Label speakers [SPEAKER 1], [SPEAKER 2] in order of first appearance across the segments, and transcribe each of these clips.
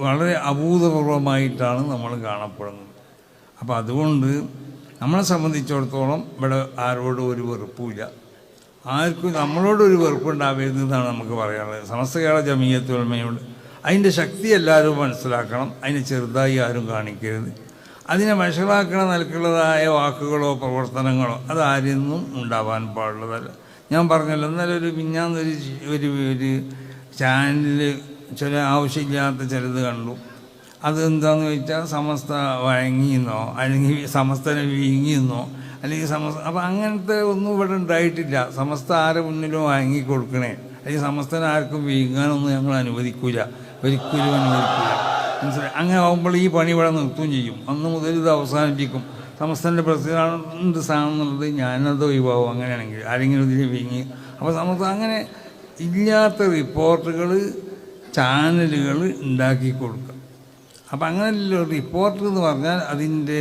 [SPEAKER 1] വളരെ അഭൂതപൂർവമായിട്ടാണ് നമ്മൾ കാണപ്പെടുന്നത്. അപ്പോൾ അതുകൊണ്ട് നമ്മളെ സംബന്ധിച്ചിടത്തോളം ഇവിടെ ആരോടും ഒരു വെറുപ്പില്ല, ആർക്കും നമ്മളോടൊരു വെറുപ്പുണ്ടാവരുതെന്നാണ് നമുക്ക് പറയാനുള്ളത്. സമസ്ത കേരള ജമീയത്തുൽ ഉലമയോട് അതിൻ്റെ ശക്തി എല്ലാവരും മനസ്സിലാക്കണം. അതിനെ ചെറുതായി ആരും കാണിക്കരുത്. അതിനെ വഷളാക്കണ നിലക്കുള്ളതായ വാക്കുകളോ പ്രവർത്തനങ്ങളോ അതാരൊന്നും ഉണ്ടാവാൻ പാടുള്ളതല്ല. ഞാൻ പറഞ്ഞല്ലോ, എന്നാലും ഒരു ചാനലിൽ ചില ആവശ്യമില്ലാത്ത ചിലത് കണ്ടു. അതെന്താണെന്ന് ചോദിച്ചാൽ സമസ്ത വഴങ്ങിയെന്നോ അല്ലെങ്കിൽ സമസ്തനെ വീങ്ങിയെന്നോ അല്ലെങ്കിൽ അപ്പോൾ അങ്ങനത്തെ ഒന്നും ഇവിടെ ഉണ്ടായിട്ടില്ല. സമസ്ത ആരെ മുന്നിലും വാങ്ങി കൊടുക്കണേ അല്ലെങ്കിൽ സമസ്തനെ ആർക്കും വീങ്ങാനൊന്നും ഞങ്ങൾ അനുവദിക്കില്ല, ഒരിക്കലും അനുവദിക്കില്ല. മനസ്സിലായി? അങ്ങനെ ആകുമ്പോൾ ഈ പണി ഇവിടെ നിർത്തുകയും ചെയ്യും. അന്ന് മുതൽ ഇത് അവസാനിപ്പിക്കും. സമസ്തൻ്റെ പ്രസിഡന്റ് സ്ഥാനം എന്നുള്ളത് ഞാനത് ഒഴിവാകും. അങ്ങനെയാണെങ്കിൽ ആരെങ്കിലും ഇതിൽ വീങ്ങി അപ്പോൾ സമസ്ത അങ്ങനെ ഇല്ലാത്ത റിപ്പോർട്ടുകൾ ചാനലുകൾ ഉണ്ടാക്കി കൊടുക്കുക. അപ്പം അങ്ങനെ റിപ്പോർട്ടർ എന്ന് പറഞ്ഞാൽ അതിൻ്റെ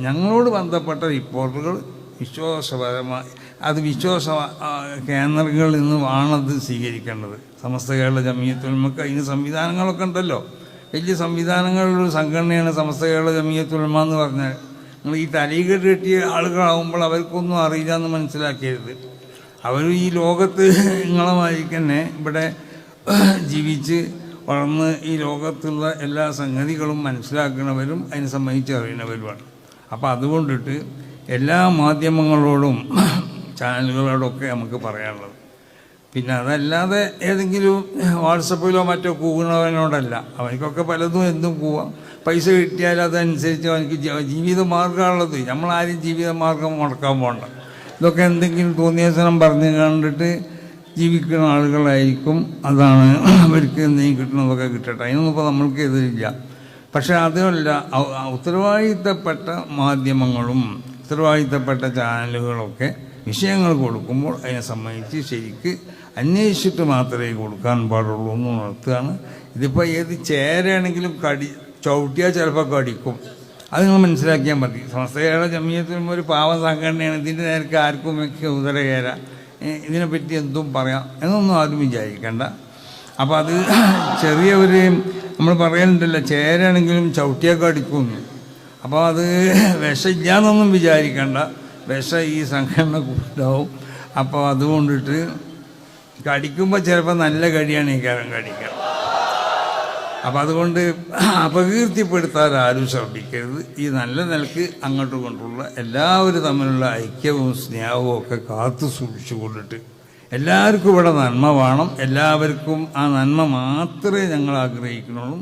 [SPEAKER 1] ഞങ്ങളോട് ബന്ധപ്പെട്ട റിപ്പോർട്ടുകൾ വിശ്വാസപരമായി അത് വിശ്വാസ കേന്ദ്രങ്ങളിൽ നിന്ന് ആണത് സ്വീകരിക്കേണ്ടത്. സമസ്ത കേരള ജമീയത്തുൽ ഉലമക്ക് അതിന് സംവിധാനങ്ങളൊക്കെ ഉണ്ടല്ലോ. വലിയ സംവിധാനങ്ങളുള്ള സംഘടനയാണ് സമസ്ത കേരള ജമീയത്തുൽ ഉലമ എന്ന് പറഞ്ഞാൽ. നിങ്ങൾ ഈ തലീകെട്ട് കെട്ടിയ ആളുകളാവുമ്പോൾ അവർക്കൊന്നും അറിയില്ല എന്ന് മനസ്സിലാക്കരുത്. അവർ ഈ ലോകത്ത് നിങ്ങളെ മാതിരി തന്നെ ഇവിടെ ജീവിച്ച് വളർന്ന് ഈ ലോകത്തുള്ള എല്ലാ സംഗതികളും മനസ്സിലാക്കുന്നവരും അതിനെ സംബന്ധിച്ച് അറിയുന്നവരുമാണ്. അപ്പോൾ അതുകൊണ്ടിട്ട് എല്ലാ മാധ്യമങ്ങളോടും ചാനലുകളോടൊക്കെ നമുക്ക് പറയാനുള്ളത്. പിന്നെ അതല്ലാതെ ഏതെങ്കിലും വാട്സപ്പിലോ മറ്റോ കൂകുന്നവനോടല്ല. അവനക്കൊക്കെ പലതും എന്തും കൂവാം. പൈസ കിട്ടിയാൽ അതനുസരിച്ച് അവനക്ക് ജീവിതമാർഗ്ഗമുള്ളത്. നമ്മളാരും ജീവിതമാർഗ്ഗം മുടക്കാൻ പോകണ്ട. ഇതൊക്കെ എന്തെങ്കിലും തോന്നിയസനം പറഞ്ഞ് കണ്ടിട്ട് ജീവിക്കുന്ന ആളുകളായിരിക്കും. അതാണ് അവർക്ക് എന്തെങ്കിലും കിട്ടുന്നതൊക്കെ കിട്ടട്ടെ, അതിനൊന്നും ഇപ്പോൾ നമ്മൾക്ക് എതിരില്ല. പക്ഷേ അതല്ല, ഉത്തരവാദിത്തപ്പെട്ട മാധ്യമങ്ങളും ഉത്തരവാദിത്തപ്പെട്ട ചാനലുകളൊക്കെ വിഷയങ്ങൾ കൊടുക്കുമ്പോൾ അതിനെ സംബന്ധിച്ച് ശരിക്ക് അന്വേഷിച്ചിട്ട് മാത്രമേ കൊടുക്കാൻ പാടുള്ളൂ എന്ന് ഉണർത്തുകയാണ്. ഇതിപ്പോൾ ഏത് ചേരയാണെങ്കിലും ചവിട്ടിയാൽ ചിലപ്പോൾ കടിക്കും. അത് നിങ്ങൾ മനസ്സിലാക്കിയാൽ മതി. സമസ്ത കേരള ജമീയത്തുൽ ഉലമ ഒരു പാവ സംഘടനയാണ്. ഇതിൻ്റെ നേരത്തെ ആർക്കും ഉദരകേര ഇതിനെപ്പറ്റി എന്തും പറയാം എന്നൊന്നും ആരും വിചാരിക്കേണ്ട. അപ്പോൾ അത് ചെറിയ ഒരു നമ്മൾ പറയലുണ്ടല്ലോ, ചേരാണെങ്കിലും ചവിട്ടിയൊക്കെ അടിക്കുമെന്ന്. അപ്പോൾ അത് വിഷമില്ലാന്നൊന്നും വിചാരിക്കേണ്ട. വിഷം ഈ സംഘടന ഉണ്ടാവും. അപ്പോൾ അതുകൊണ്ടിട്ട് കടിക്കുമ്പോൾ ചിലപ്പോൾ നല്ല കടിയാണ് ഈ കാര്യം കടിക്കുക. അപ്പം അതുകൊണ്ട് അപകീർത്തിപ്പെടുത്താൻ ആരും ശ്രദ്ധിക്കരുത്. ഈ നല്ല നിലക്ക് അങ്ങോട്ടും കൊണ്ടുള്ള എല്ലാവരും തമ്മിലുള്ള ഐക്യവും സ്നേഹവും ഒക്കെ കാത്തു സൂക്ഷിച്ചു കൊണ്ടിട്ട് എല്ലാവർക്കും ഇവിടെ നന്മ വേണം. എല്ലാവർക്കും ആ നന്മ മാത്രമേ ഞങ്ങൾ ആഗ്രഹിക്കുന്നുള്ളൂ.